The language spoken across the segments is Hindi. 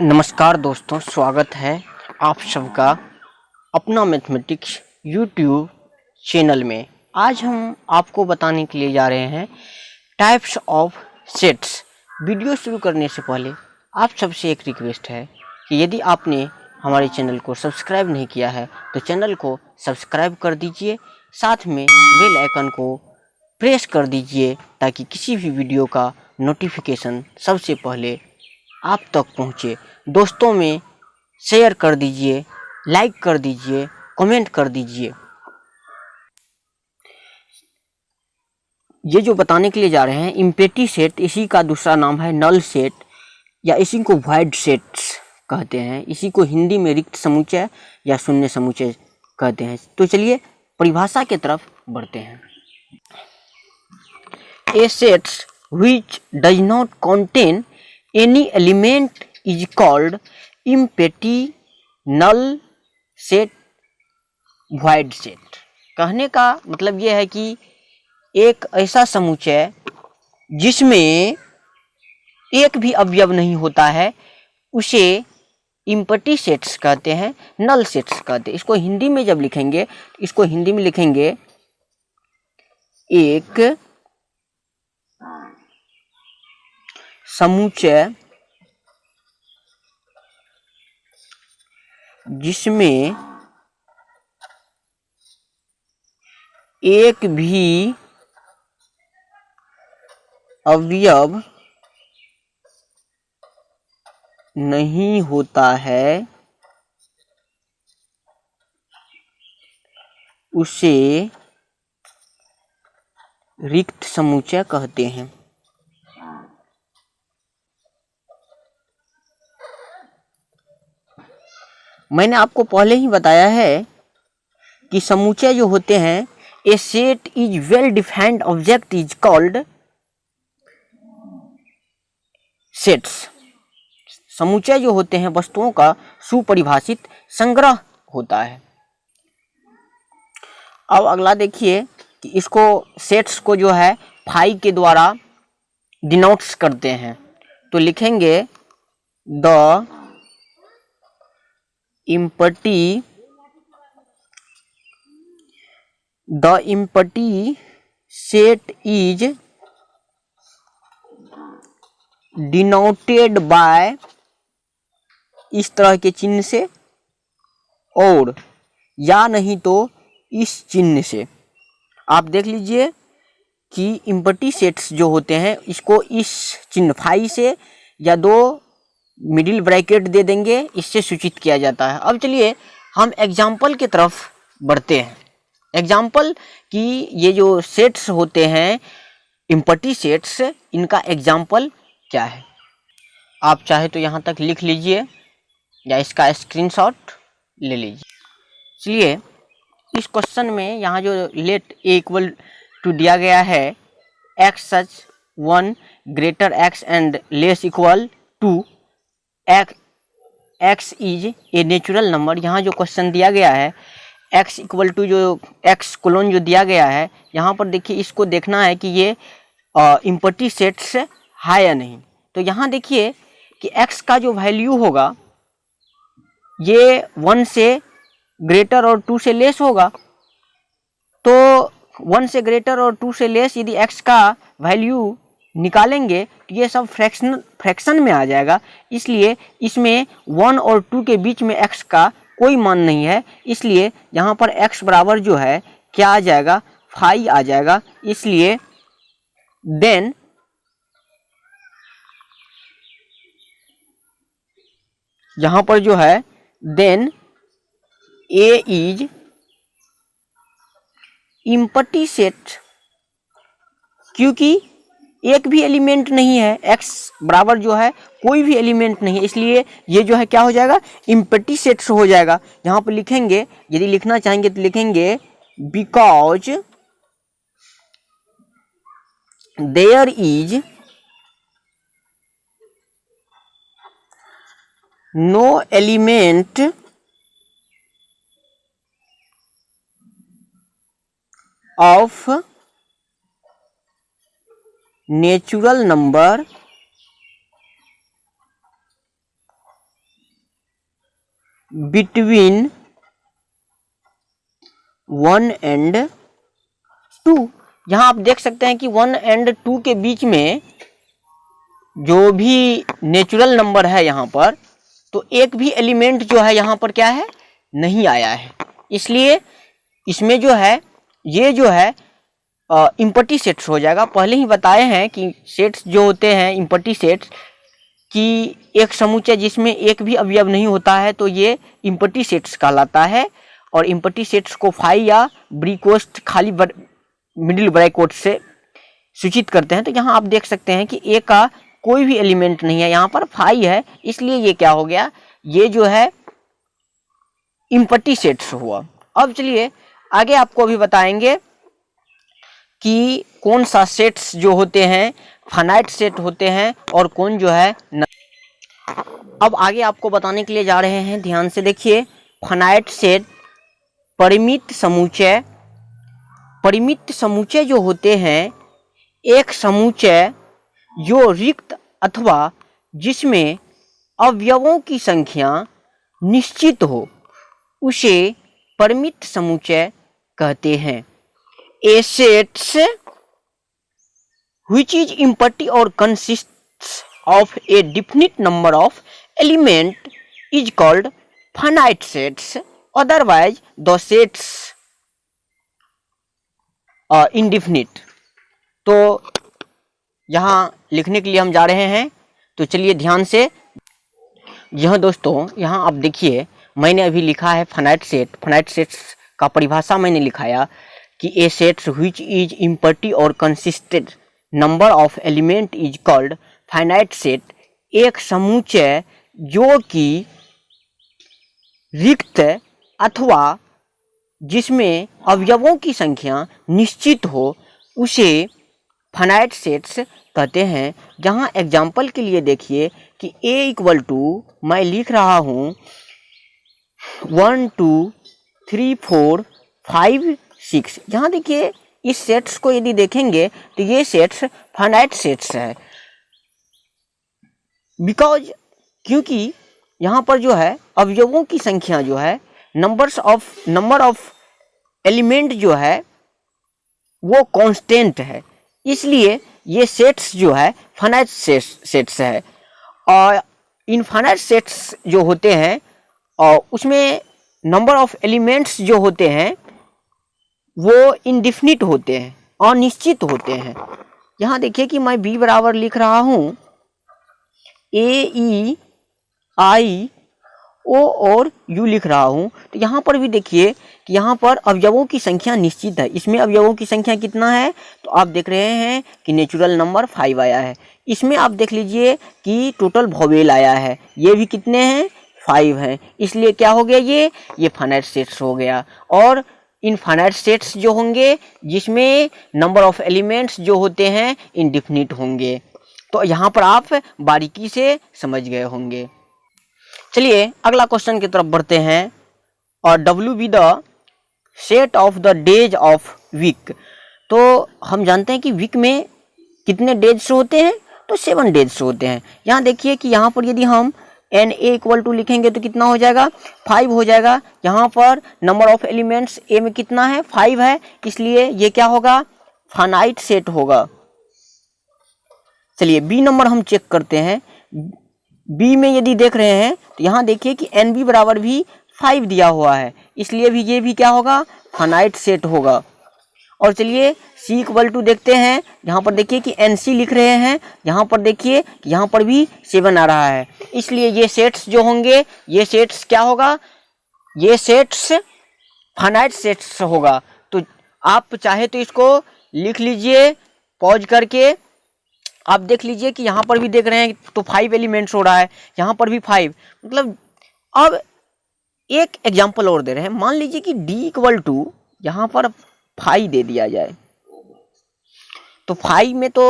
नमस्कार दोस्तों, स्वागत है आप सबका अपना मैथमेटिक्स यूट्यूब चैनल में। आज हम आपको बताने के लिए जा रहे हैं टाइप्स ऑफ सेट्स। वीडियो शुरू करने से पहले आप सबसे एक रिक्वेस्ट है कि यदि आपने हमारे चैनल को सब्सक्राइब नहीं किया है तो चैनल को सब्सक्राइब कर दीजिए, साथ में बेल आइकन को प्रेस कर दीजिए ताकि किसी भी वीडियो का नोटिफिकेशन सबसे पहले आप तक पहुँचे। दोस्तों में शेयर कर दीजिए, लाइक कर दीजिए, कमेंट कर दीजिए। ये जो बताने के लिए जा रहे हैं इम्पेटी सेट, इसी का दूसरा नाम है नल सेट या इसी को वॉइड सेट्स कहते हैं। इसी को हिंदी में रिक्त समुच्चय या शून्य समुच्चय कहते हैं। तो चलिए परिभाषा की तरफ बढ़ते हैं। ए sets which does not contain any element is called empty null set void set। कहने का मतलब यह है कि एक ऐसा समुच्चय जिसमें एक भी अवयव नहीं होता है उसे इम्पटी सेट्स कहते हैं, नल सेट्स कहते हैं। इसको हिंदी में जब लिखेंगे, इसको हिंदी में लिखेंगे एक समुच्चय जिसमें एक भी अवयव नहीं होता है उसे रिक्त समुच्चय कहते हैं। मैंने आपको पहले ही बताया है कि समुच्चय जो होते हैं, A set is well defined object is called sets. समुच्चय जो होते हैं वस्तुओं का सुपरिभाषित संग्रह होता है। अब अगला देखिए कि इसको सेट्स को जो है फाई के द्वारा डिनोट्स करते हैं। तो लिखेंगे the empty set is denoted by इस तरह के चिन्ह से और या नहीं तो इस चिन्ह से। आप देख लीजिए कि इम्पटी सेट्स जो होते हैं इसको इस चिन्ह फाई से या दो मिडिल ब्रैकेट दे देंगे, इससे सूचित किया जाता है। अब चलिए हम एग्जाम्पल की तरफ बढ़ते हैं। एग्जाम्पल कि ये जो सेट्स होते हैं इम्पटी सेट्स, इनका एग्जाम्पल क्या है। आप चाहे तो यहाँ तक लिख लीजिए या इसका स्क्रीनशॉट ले लीजिए। चलिए इस क्वेश्चन में यहाँ जो लेट ए इक्वल टू दिया गया है x such 1 greater x and less equal to x is a natural number. यहाँ जो क्वेश्चन दिया गया है एक्स इक्वल टू जो एक्स कोलोन जो दिया गया है, यहाँ पर देखिए इसको देखना है कि ये इम्पटी सेट्स है या नहीं। तो यहाँ देखिए कि एक्स का जो वैल्यू होगा ये 1 से ग्रेटर और 2 से लेस होगा। तो 1 से ग्रेटर और 2 से लेस यदि एक्स का वैल्यू निकालेंगे तो ये सब फ्रैक्शन में आ जाएगा। इसलिए इसमें 1 और 2 के बीच में एक्स का कोई मान नहीं है। इसलिए यहाँ पर एक्स बराबर जो है क्या आ जाएगा, फाई आ जाएगा। इसलिए देन यहाँ पर जो है then A is empty set, क्योंकि एक भी एलिमेंट नहीं है, एक्स बराबर जो है कोई भी एलिमेंट नहीं है, इसलिए ये जो है क्या हो जाएगा, इम्पटी सेट्स हो जाएगा। यहाँ पर लिखेंगे, यदि लिखना चाहेंगे तो लिखेंगे because there is no element of natural number between 1 and 2। यहाँ आप देख सकते हैं कि 1 and 2 के बीच में जो भी नेचुरल नंबर है यहाँ पर, तो एक भी एलिमेंट जो है यहाँ पर क्या है, नहीं आया है। इसलिए इसमें जो है ये जो है इम्पटी सेट्स हो जाएगा। पहले ही बताए हैं कि सेट्स जो होते हैं इम्पटी सेट्स कि एक समुच्चय जिसमें एक भी अवयव नहीं होता है तो ये इम्पटी सेट्स कहलाता है। और इम्पटी सेट्स को फाई या ब्रिकोस्ट खाली मिडिल ब्रैकेट से सूचित करते हैं। तो यहाँ आप देख सकते हैं कि ए का कोई भी एलिमेंट नहीं है, यहाँ पर फाई है, इसलिए ये क्या हो गया, ये जो है इम्पटी सेट्स हुआ। अब चलिए आगे आपको अभी बताएंगे कि कौन सा सेट्स जो होते हैं फाइनाइट सेट होते हैं और कौन जो है अब आगे आपको बताने के लिए जा रहे हैं, ध्यान से देखिए। फाइनाइट सेट परिमित समुच्चय, परिमित समुच्चय जो होते हैं, एक समुच्चय जो रिक्त अथवा जिसमें अवयवों की संख्या निश्चित हो उसे परिमित समुच्चय कहते हैं। ए sets which is empty or consists of a definite number of element is called finite sets, otherwise the sets are indefinite। तो यहाँ लिखने के लिए हम जा रहे हैं, तो चलिए ध्यान से। यह दोस्तों यहाँ आप देखिए, मैंने अभी लिखा है फाइनाइट सेट। फाइनाइट सेट्स का परिभाषा मैंने लिखाया कि A sets which is empty or consisted number of element is called finite set. एक समुच्चय जो कि रिक्त अथवा जिसमें अवयवों की संख्या निश्चित हो उसे फाइनाइट सेट्स कहते हैं। जहां एग्जाम्पल के लिए देखिए कि a इक्वल टू मैं लिख रहा हूं 1 2 3 4 5 6। यहाँ देखिए इस सेट्स को यदि देखेंगे तो ये सेट्स फाइनाइट सेट्स है, बिकॉज क्योंकि यहाँ पर जो है अवयवों की संख्या जो है नंबर ऑफ एलिमेंट जो है वो कांस्टेंट है, इसलिए ये सेट्स जो है फाइनाइट सेट्स है। और इनफाइनाइट सेट्स जो होते हैं और उसमें नंबर ऑफ एलिमेंट्स जो होते हैं वो इनडिफिनिट होते हैं, अनिश्चित होते हैं। यहाँ देखिए कि मैं b बराबर लिख रहा हूँ AE I O और U लिख रहा हूँ। तो यहाँ पर भी देखिए कि यहाँ पर अवयवों की संख्या निश्चित है। इसमें अवयवों की संख्या कितना है, तो आप देख रहे हैं कि नेचुरल नंबर 5 आया है। इसमें आप देख लीजिए कि टोटल वोवेल आया है, ये भी कितने हैं, 5 हैं। इसलिए क्या हो गया, ये फाइनाइट सेट्स हो गया। और इनफाइनाइट सेट्स जो होंगे जिसमें नंबर ऑफ एलिमेंट्स जो होते हैं इनडिफिनिट होंगे। तो यहाँ पर आप बारीकी से समझ गए होंगे। चलिए अगला क्वेश्चन की तरफ बढ़ते हैं। और W be the set of the days of week. तो हम जानते हैं कि वीक में कितने डेज होते हैं, तो 7 डेज होते हैं। यहाँ देखिए कि यहाँ पर यदि हम एन ए इक्वल टू लिखेंगे तो कितना हो जाएगा, 5 हो जाएगा। यहाँ पर नंबर ऑफ एलिमेंट्स ए में कितना है, 5 है, इसलिए ये क्या होगा, फाइनाइट सेट होगा। चलिए बी नंबर हम चेक करते हैं। बी में यदि देख रहे हैं तो यहाँ देखिए कि एन बी बराबर भी 5 दिया हुआ है, इसलिए भी ये भी क्या होगा, फाइनाइट सेट होगा। और चलिए सी इक्वल टू देखते हैं। यहाँ पर देखिए कि एन सी लिख रहे हैं, यहाँ पर देखिए कि यहाँ पर भी 7 आ रहा है, इसलिए ये सेट्स जो होंगे ये सेट्स क्या होगा, ये सेट्स फाइनाइट सेट्स होगा। तो आप चाहे तो इसको लिख लीजिए पॉज करके। आप देख लीजिए कि यहाँ पर भी देख रहे हैं तो 5 एलिमेंट्स हो रहा है, यहाँ पर भी 5। मतलब अब एक एग्जाम्पल और दे रहे हैं। मान लीजिए कि डी इक्वल टू यहाँ पर 5 दे दिया जाए, तो 5 में तो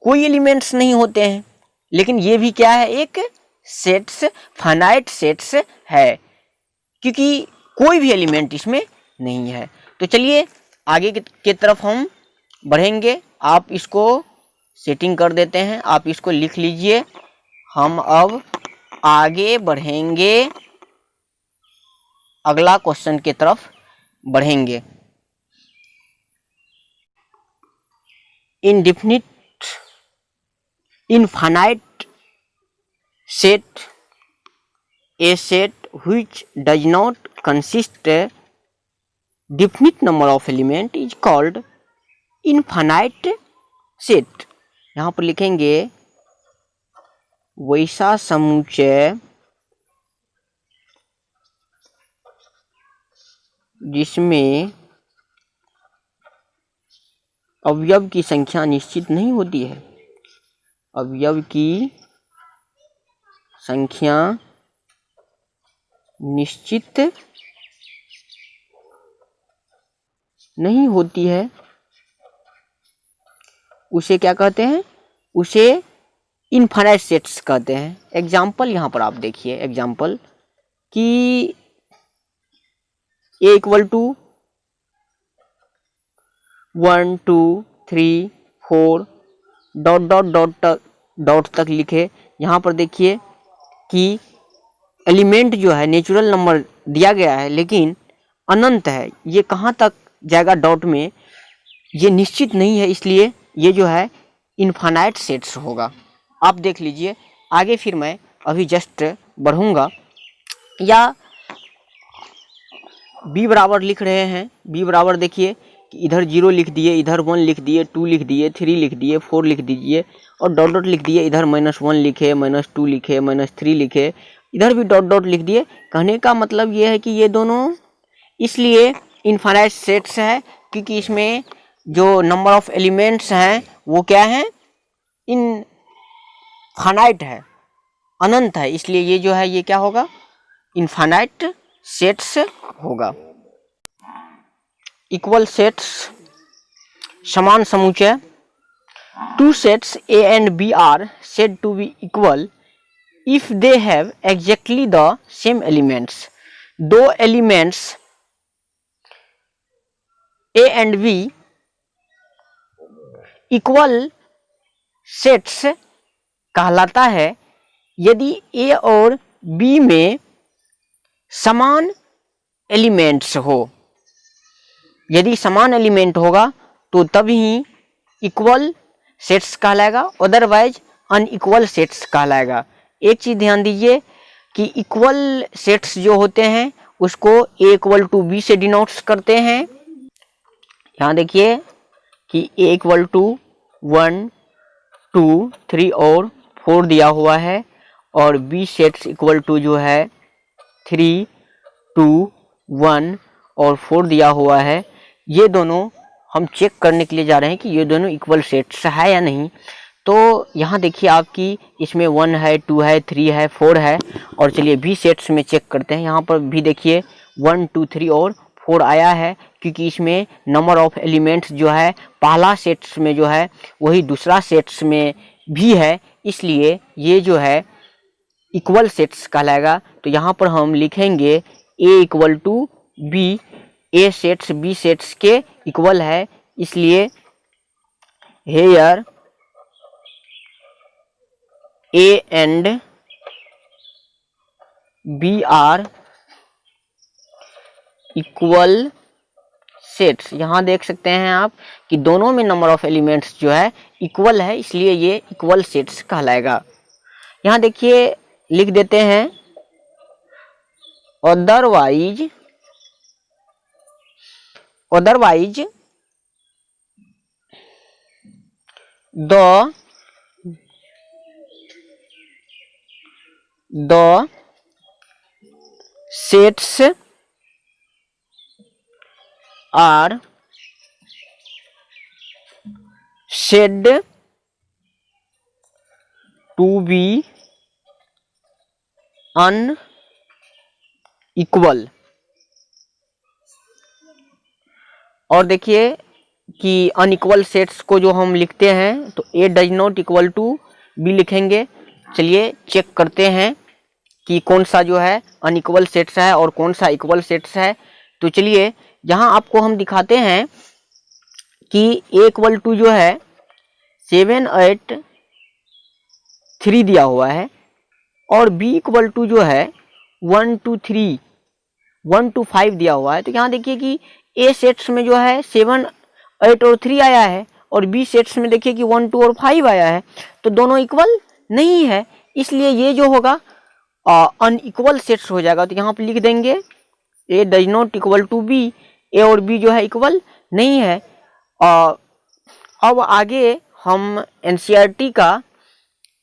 कोई एलिमेंट्स नहीं होते हैं, लेकिन ये भी क्या है, एक सेट्स, फाइनाइट सेट्स है, क्योंकि कोई भी एलिमेंट इसमें नहीं है। तो चलिए आगे की तरफ हम बढ़ेंगे। आप इसको सेटिंग कर देते हैं, आप इसको लिख लीजिए। हम अब आगे बढ़ेंगे अगला क्वेश्चन की तरफ बढ़ेंगे। Infinite set, a set which does not consist definite number of element is called infinite set। यहाँ पर लिखेंगे वैसा समुच्चय जिसमें अवयव की संख्या निश्चित नहीं होती है। अवयव की संख्या निश्चित नहीं होती है, उसे क्या कहते हैं? उसे इनफाइनाइट सेट्स कहते हैं। एग्जाम्पल यहाँ पर आप देखिए, एग्जाम्पल कि a equal to 1 2 3 4 dot dot dot dot तक लिखे। यहाँ पर देखिए कि एलिमेंट जो है नेचुरल नंबर दिया गया है लेकिन अनंत है, ये कहाँ तक जाएगा डॉट में ये निश्चित नहीं है, इसलिए ये जो है इनफाइनाइट सेट्स होगा। आप देख लीजिए आगे, फिर मैं अभी जस्ट बढ़ूँगा। या b बराबर लिख रहे हैं, b बराबर देखिए कि इधर 0 लिख दिए, इधर 1 लिख दिए, 2 लिख दिए, 3 लिख दिए, 4 लिख दीजिए और डॉट डॉट लिख दिए। इधर -1 लिखे, -2 लिखे, -3 लिखे, इधर भी डॉट डॉट लिख दिए। कहने का मतलब ये है कि ये दोनों इसलिए इनफाइनाइट सेट्स है क्योंकि इसमें जो नंबर ऑफ एलिमेंट्स हैं वो क्या है? इनफाइनाइट है, अनंत है, इसलिए ये जो है ये क्या होगा? इनफाइनाइट सेट्स होगा। इक्वल सेट्स, समान समुच्चय। Two sets A and B are said to be equal if they have exactly the same elements। दो elements A and B equal sets कहलाता है यदि A और B में समान एलिमेंट्स हो। यदि समान एलिमेंट होगा तो तभी इक्वल सेट्स कहलाएगा, अदरवाइज अनइक्वल सेट्स कहलाएगा। एक चीज ध्यान दीजिए कि इक्वल सेट्स जो होते हैं उसको A इक्वल टू B से डिनोट्स करते हैं। यहाँ देखिए कि A इक्वल टू 1 2 3 और 4 दिया हुआ है और B सेट्स इक्वल टू जो है 3 2 1 और 4 दिया हुआ है। ये दोनों हम चेक करने के लिए जा रहे हैं कि ये दोनों इक्वल सेट्स है या नहीं। तो यहाँ देखिए आपकी इसमें 1 है, 2 है, 3 है, 4 है और चलिए B सेट्स में चेक करते हैं। यहाँ पर भी देखिए 1 2 3 और 4 आया है क्योंकि इसमें नंबर ऑफ एलिमेंट्स जो है पहला सेट्स में जो है वही दूसरा सेट्स में भी है, इसलिए ये जो है इक्वल सेट्स कहलाएगा। तो यहाँ पर हम लिखेंगे A equal to B, A sets B sets के इक्वल है, इसलिए here A and B are equal sets. यहाँ देख सकते हैं आप कि दोनों में नंबर ऑफ एलिमेंट्स जो है इक्वल है, इसलिए ये इक्वल सेट्स कहलाएगा। यहाँ देखिए लिख देते हैं otherwise the sets are said to be unequal। और देखिए कि अनइक्वल सेट्स को जो हम लिखते हैं तो A does not equal to B लिखेंगे। चलिए चेक करते हैं कि कौन सा जो है अनइक्वल सेट्स है और कौन सा इक्वल सेट्स है। तो चलिए यहाँ आपको हम दिखाते हैं कि A इक्वल टू जो है 7 8 3 दिया हुआ है और B इक्वल टू जो है 1 2 3 1 to 5 दिया हुआ है, तो यहाँ देखिए कि ए सेट्स में जो है 7, 8 और 3 आया है, और बी सेट्स में देखिए कि 1, 2 और 5 आया है, तो दोनों इक्वल नहीं है, इसलिए ये जो होगा अनइक्वल सेट्स हो जाएगा। तो यहाँ पर लिख देंगे A does not equal to B, A और बी जो है इक्वल नहीं है। अब आगे हम एनसीईआरटी का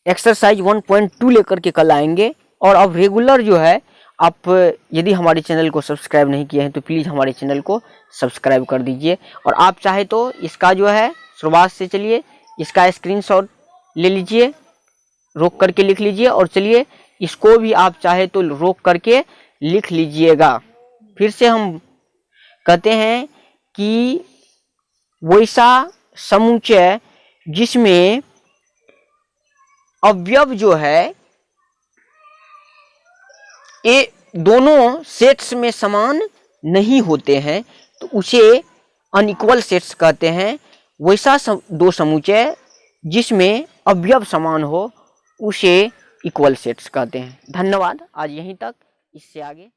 एक्सरसाइज 1.2 लेकर के कल आएंगे। और अब रेगुलर जो है, आप यदि हमारे चैनल को सब्सक्राइब नहीं किए हैं तो प्लीज़ हमारे चैनल को सब्सक्राइब कर दीजिए। और आप चाहे तो इसका जो है शुरुआत से चलिए इसका स्क्रीनशॉट ले लीजिए, रोक करके लिख लीजिए, और चलिए इसको भी आप चाहे तो रोक करके लिख लीजिएगा। फिर से हम कहते हैं कि वैसा समुच्चय जिसमें अवयव जो है ये दोनों सेट्स में समान नहीं होते हैं तो उसे अनइक्वल सेट्स कहते हैं। वैसा दो समुच्चय जिसमें अवयव समान हो उसे इक्वल सेट्स कहते हैं। धन्यवाद, आज यहीं तक, इससे आगे